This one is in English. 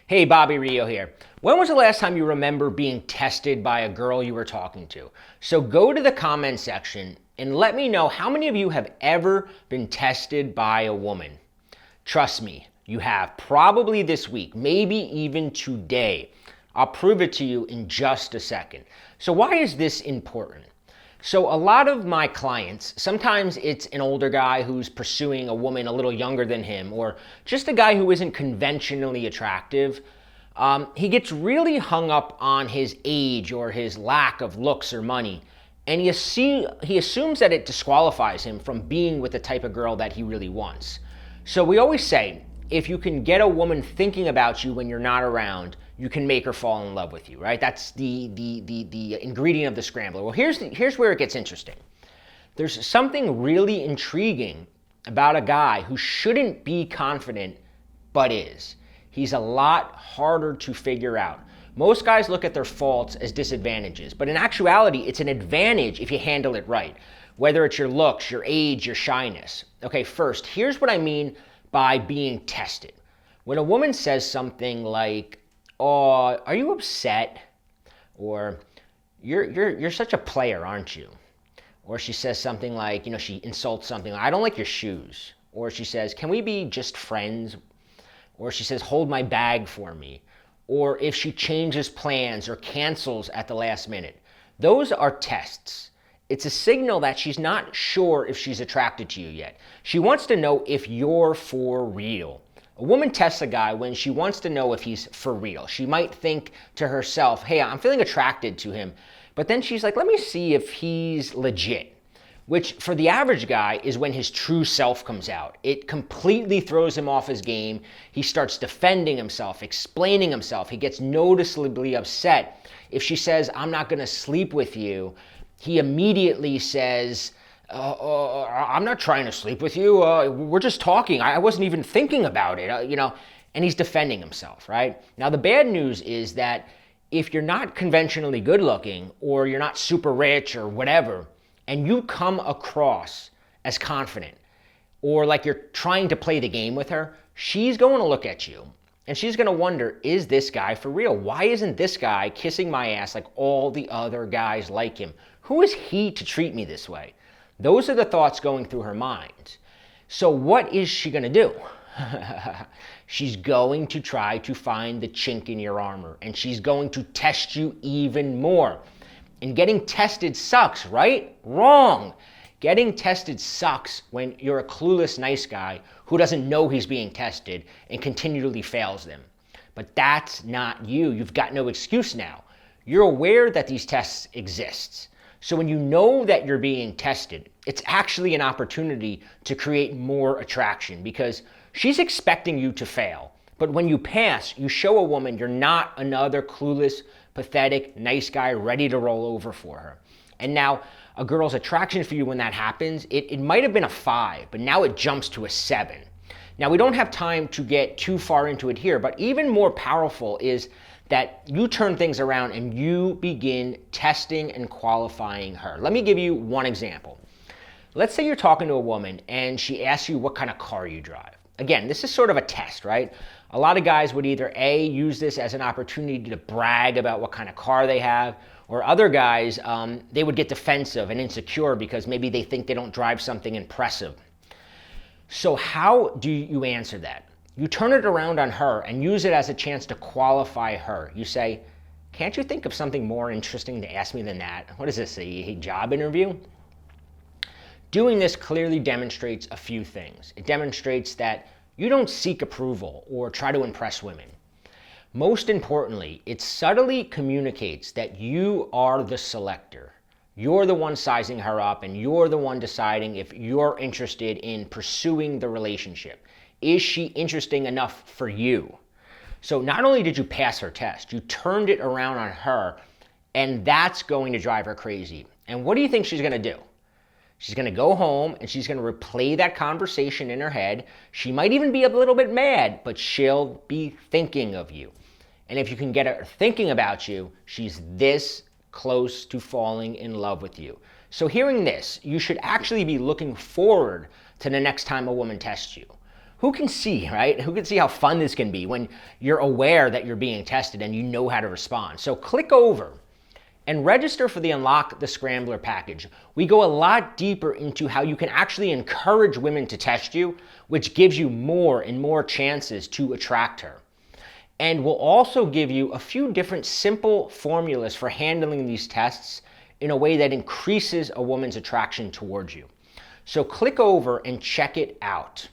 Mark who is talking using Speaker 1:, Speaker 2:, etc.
Speaker 1: Hey, Bobby Rio here. When was the last time you remember being tested by a girl you were talking to? So go to the comment section and let me know how many of you have ever been tested by a woman. Trust me, you have probably this week, maybe even today. I'll prove it to you in just a second. So why is this important? So a lot of my clients, sometimes it's an older guy who's pursuing a woman a little younger than him, or just a guy who isn't conventionally attractive. He gets really hung up on his age or his lack of looks or money, and he assumes that it disqualifies him from being with the type of girl that he really wants. So we always say, if you can get a woman thinking about you when you're not around, you can make her fall in love with you, right? That's the ingredient of the scrambler. Well, here's where it gets interesting. There's something really intriguing about a guy who shouldn't be confident, but is. He's a lot harder to figure out. Most guys look at their faults as disadvantages, but in actuality, it's an advantage if you handle it right, whether it's your looks, your age, your shyness. Okay, first, here's what I mean by being tested. When a woman says something like, "Oh, are you upset?" Or you're such a player, aren't you? Or she says something like, she insults something like, "I don't like your shoes." Or she says, "Can we be just friends?" Or she says, "Hold my bag for me." Or if she changes plans or cancels at the last minute. Those are tests. It's a signal that she's not sure if she's attracted to you yet. She wants to know if you're for real. A woman tests a guy when she wants to know if he's for real. She might think to herself, "Hey, I'm feeling attracted to him." But then she's like, "Let me see if he's legit." Which for the average guy is when his true self comes out. It completely throws him off his game. He starts defending himself, explaining himself. He gets noticeably upset. If she says, "I'm not going to sleep with you," he immediately says, "I'm not trying to sleep with you. We're just talking. I wasn't even thinking about it." And he's defending himself, right? Now, the bad news is that if you're not conventionally good looking, or you're not super rich or whatever, and you come across as confident, or like you're trying to play the game with her, she's going to look at you and she's going to wonder, is this guy for real? Why isn't this guy kissing my ass like all the other guys like him? Who is he to treat me this way? Those are the thoughts going through her mind. So what is she going to do? She's going to try to find the chink in your armor, and she's going to test you even more. And getting tested sucks, right? Wrong. Getting tested sucks when you're a clueless nice guy who doesn't know he's being tested and continually fails them. But that's not you. You've got no excuse now. You're aware that these tests exist. So when you know that you're being tested, it's actually an opportunity to create more attraction because she's expecting you to fail. But when you pass, you show a woman you're not another clueless, pathetic, nice guy ready to roll over for her. And now a girl's attraction for you when that happens, it might have been a 5, but now it jumps to a 7. Now we don't have time to get too far into it here, but even more powerful is that you turn things around and you begin testing and qualifying her. Let me give you one example. Let's say you're talking to a woman and she asks you what kind of car you drive. Again, this is sort of a test, right? A lot of guys would either A, use this as an opportunity to brag about what kind of car they have, or other guys, they would get defensive and insecure because maybe they think they don't drive something impressive. So how do you answer that? You turn it around on her and use it as a chance to qualify her. You say, "Can't you think of something more interesting to ask me than that? What is this, a job interview?" Doing this clearly demonstrates a few things. It demonstrates that you don't seek approval or try to impress women. Most importantly, it subtly communicates that you are the selector. You're the one sizing her up, and you're the one deciding if you're interested in pursuing the relationship. Is she interesting enough for you? So not only did you pass her test, you turned it around on her, and that's going to drive her crazy. And what do you think she's going to do? She's going to go home and she's going to replay that conversation in her head. She might even be a little bit mad, but she'll be thinking of you. And if you can get her thinking about you, she's this close to falling in love with you. So hearing this, you should actually be looking forward to the next time a woman tests you. who can see, right? Who can see how fun this can be when you're aware that you're being tested and you know how to respond? So click over and register for the Unlock the Scrambler package. We go a lot deeper into how you can actually encourage women to test you, which gives you more and more chances to attract her. And we'll also give you a few different simple formulas for handling these tests in a way that increases a woman's attraction towards you. So click over and check it out.